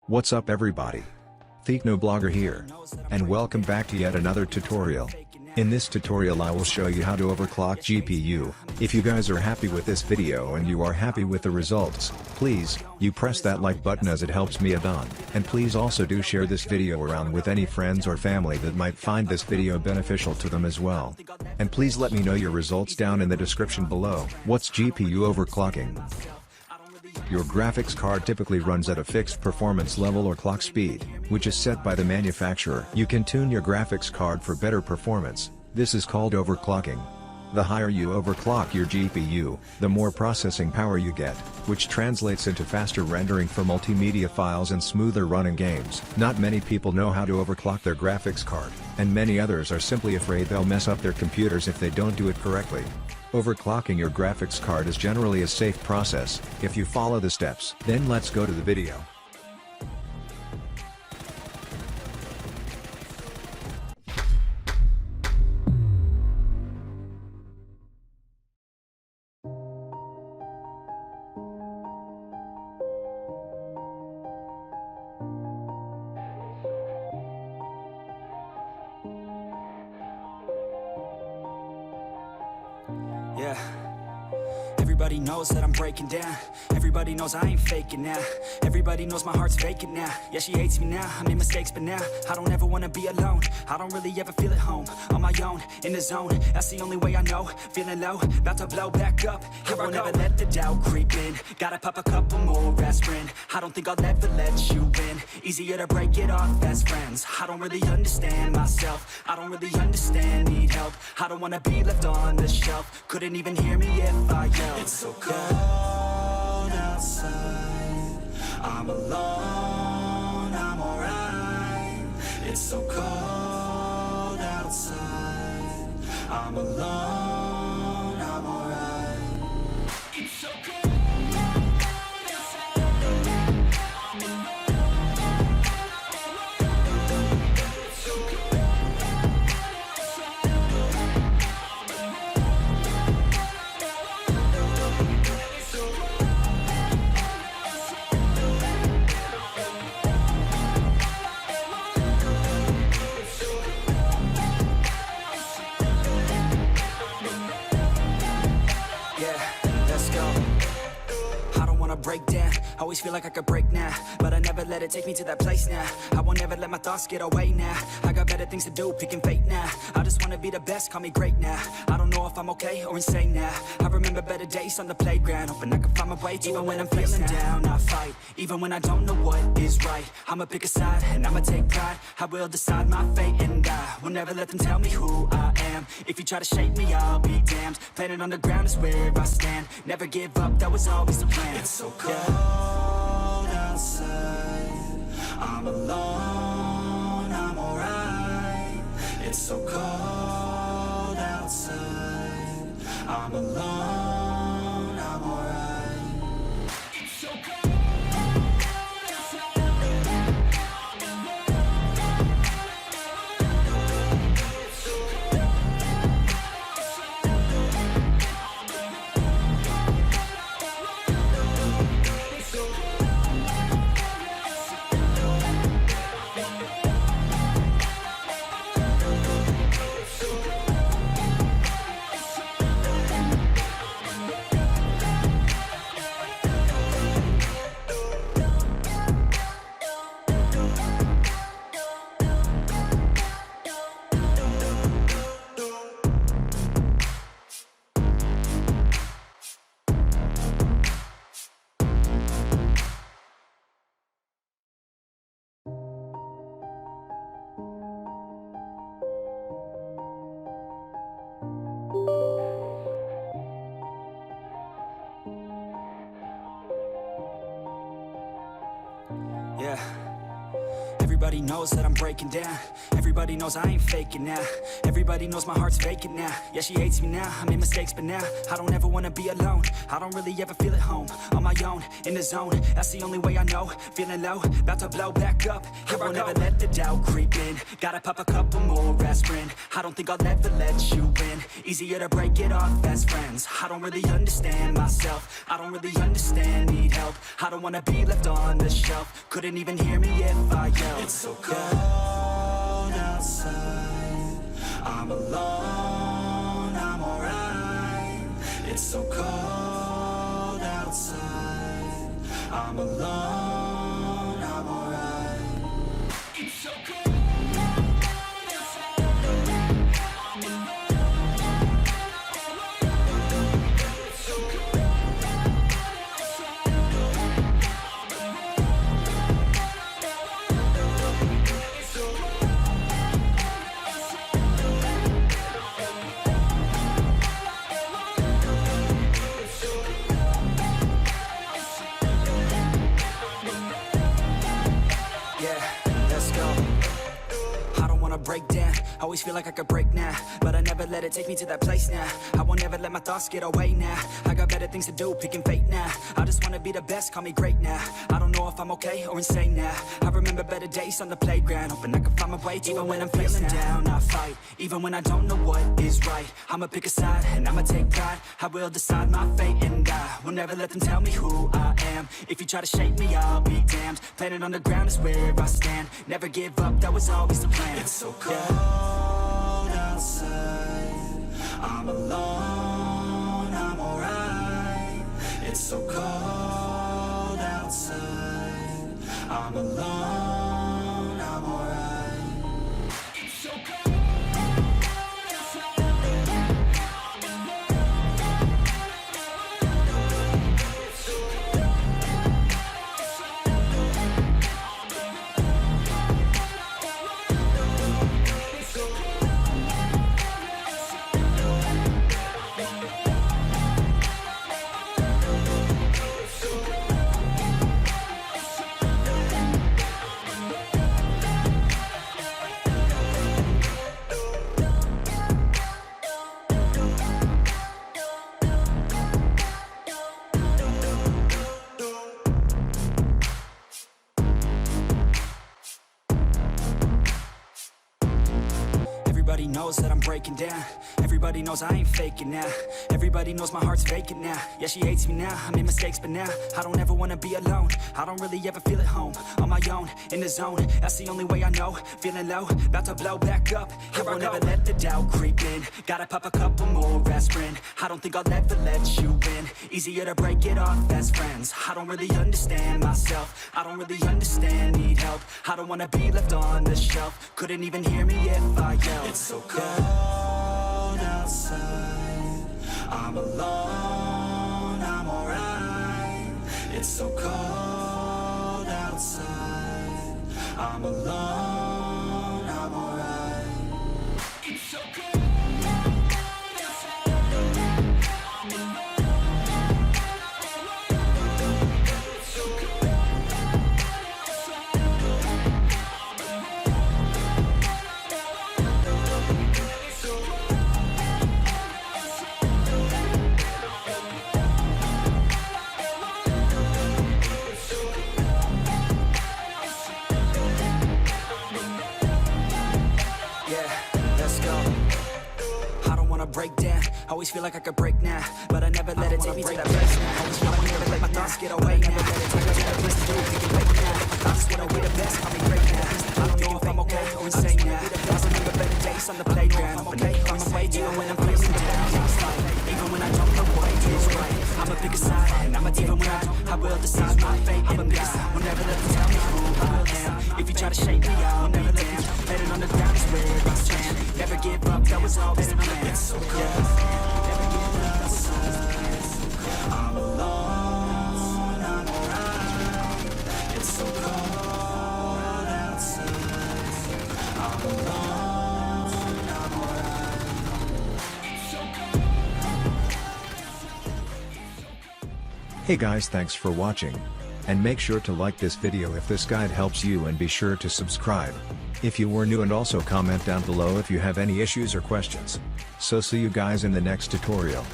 What's up everybody? TheknoBlogger here. And welcome back to yet another tutorial. In this tutorial I will show you how to overclock GPU. If you guys are happy with this video and you are happy with the results, please, you press that like button as it helps me a ton. And please also do share this video around with any friends or family that might find this video beneficial to them as well. And please let me know your results down in the description below. What's GPU overclocking? Your graphics card typically runs at a fixed performance level or clock speed, which is set by the manufacturer. You can tune your graphics card for better performance. This is called overclocking. The higher you overclock your GPU, the more processing power you get, which translates into faster rendering for multimedia files and smoother running games. Not many people know how to overclock their graphics card, and many others are simply afraid they'll mess up their computers if they don't do it correctly. Overclocking your graphics card is generally a safe process, if you follow the steps. Then let's go to the video. Yeah. Everybody knows that I'm breaking down. Everybody knows I ain't faking now. Everybody knows my heart's vacant now. Yeah, she hates me now, I made mistakes but now I don't ever wanna be alone. I don't really ever feel at home. On my own, in the zone, that's the only way I know. Feeling low, about to blow back up. Here I won't ever let the doubt creep in. Gotta pop a couple more aspirin. I don't think I'll ever let you in. Easier to break it off as friends. I don't really understand myself. I don't really understand, need help. I don't wanna be left on the shelf. Couldn't even hear me if I yelled. It's so cold outside. I'm alone, I'm alright. It's so cold outside. I'm alone, I'm alright. It's so cold outside. I'm alone. It's so cold outside. Break down, always feel like I could break now, but I never let it take me to that place now. I won't ever let my thoughts get away now. I got better things to do, picking fate now. I just wanna be the best, call me great now. I don't know if I'm okay or insane now. I remember better days on the playground, hoping I can find my way to even when I'm feeling down, I fight. Even when I don't know what is right, I'ma pick a side and I'ma take pride. I will decide my fate and I will never let them tell me who I am. If you try to shake me, I'll be damned. Planet on the ground is where I stand. Never give up, that was always the plan. It's so cold outside. I'm alone, I'm alright. It's so cold outside. I'm alone, I'm alright. It's so cold outside. I'm alone. It's so cold Everybody knows that I'm breaking down. Everybody knows I ain't faking now. Everybody knows my heart's vacant now. Yeah, she hates me now, I made mistakes but now I don't ever wanna be alone. I don't really ever feel at home. On my own, in the zone, that's the only way I know. Feeling low, about to blow back up. Here I won't ever let the doubt creep in. Gotta pop a couple more aspirin. I don't think I'll ever let you in. Easier to break it off as friends. I don't really understand myself. I don't really understand, need help. I don't wanna be left on the shelf. Couldn't even hear me if I yelled. It's so cold outside. I'm alone, I'm alright. It's so cold outside. I'm alone, I'm alright. It's so cold. Break down, always feel like I could break now, but I never let it take me to that place now. I won't ever let my thoughts get away now. I got better things to do, picking fate now. I just wanna be the best, call me great now. I don't know if I'm okay or insane now. I remember better days on the playground, hoping I can find my way. Even when I'm feeling down, I fight. Even when I don't know what is right, I'ma pick a side and I'ma take pride. I will decide my fate and I will never let them tell me who I am. If you try to shape me, I'll be damned. Planet on the ground is where I stand. Never give up, that was always the plan. It's so cold outside. I'm alone, I'm alright. It's so cold outside. I'm alone, I'm alright. It's so cold. Everybody knows that I'm breaking down. Everybody knows I ain't faking now. Everybody knows my heart's vacant now. Yeah, she hates me now, I made mistakes but now I don't ever wanna be alone. I don't really ever feel at home. On my own, in the zone, that's the only way I know. Feeling low, about to blow back up. Here I won't ever let the doubt creep in. Gotta pop a couple more aspirin. I don't think I'll ever let you in. Easier to break it off as friends. I don't really understand myself. I don't really understand, need help. I don't wanna be left on the shelf. Couldn't even hear me if I yelled. It's so cold outside. I'm alone, I'm alright. It's so cold outside. I'm alone, I'm alright. It's so cold. Break down, always feel like I could break now, but I never let it take me to that place now. I won't never let my thoughts get away now. I got better things to do, thinking fake now. I just wanna be the best, call me great now. I don't know if I'm okay or insane now. I remember better days on the playground, hoping on my way even when I'm feeling down. Even when I don't know what is right, I'ma pick a side and I'ma even when I will decide my fate and I will never let them tell me who I am. If you try to shake me, I'll never let you. Better on the ground is where I stand. Never give up, that was always the plan. It's so cold outside. I'm alone, I'm alright. It's so cold outside. I'm alone, I'm alright. It's so cold. Hey guys, thanks for watching. And make sure to like this video if this guide helps you, and be sure to subscribe if you were new, and also comment down below if you have any issues or questions. So see you guys in the next tutorial.